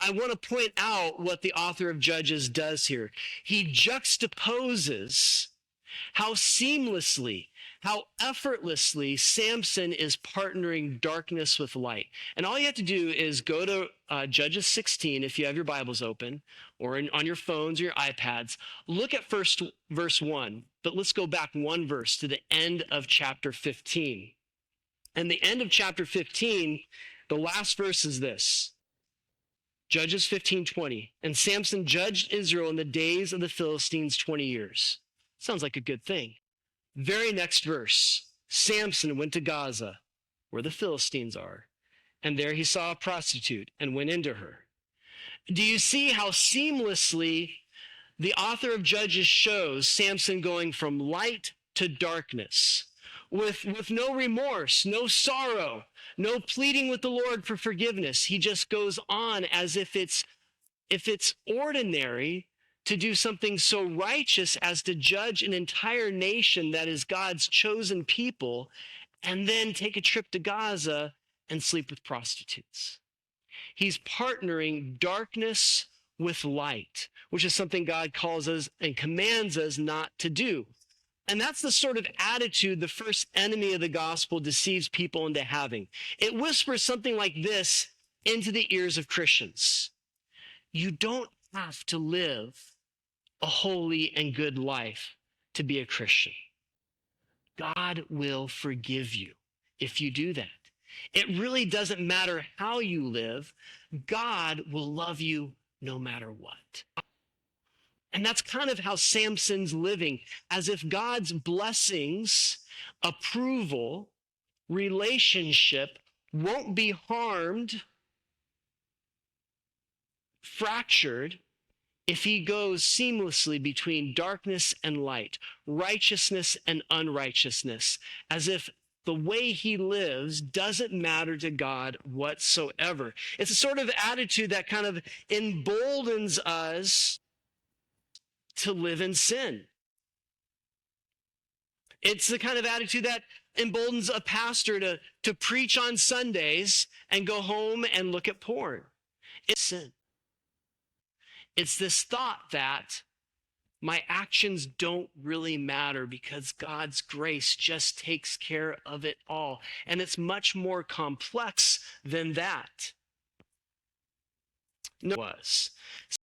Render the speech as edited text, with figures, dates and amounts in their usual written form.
I want to point out what the author of Judges does here. He juxtaposes how seamlessly, how effortlessly Samson is partnering darkness with light. And all you have to do is go to Judges 16, if you have your Bibles open, or on your phones or your iPads. Look at first verse 1, but let's go back one verse to the end of chapter 15. And the end of chapter 15, the last verse is this. Judges 15:20. And Samson judged Israel in the days of the Philistines 20 years. Sounds like a good thing. Very next verse. Samson went to Gaza, where the Philistines are, and there he saw a prostitute and went into her. Do you see how seamlessly the author of Judges shows Samson going from light to darkness with no remorse, no sorrow, no pleading with the Lord for forgiveness? He just goes on as if it's ordinary to do something so righteous as to judge an entire nation that is God's chosen people, and then take a trip to Gaza and sleep with prostitutes. He's partnering darkness with light, which is something God calls us and commands us not to do. And that's the sort of attitude the first enemy of the gospel deceives people into having. It whispers something like this into the ears of Christians. You don't have to live a holy and good life to be a Christian. God will forgive you if you do that. It really doesn't matter how you live. God will love you no matter what. And that's kind of how Samson's living, as if God's blessings, approval, relationship won't be harmed, fractured, if he goes seamlessly between darkness and light, righteousness and unrighteousness, as if the way he lives doesn't matter to God whatsoever. It's a sort of attitude that kind of emboldens us to live in sin. It's the kind of attitude that emboldens a pastor to preach on Sundays and go home and look at porn. It's sin. It's this thought that my actions don't really matter because God's grace just takes care of it all. And it's much more complex than that. No, it was.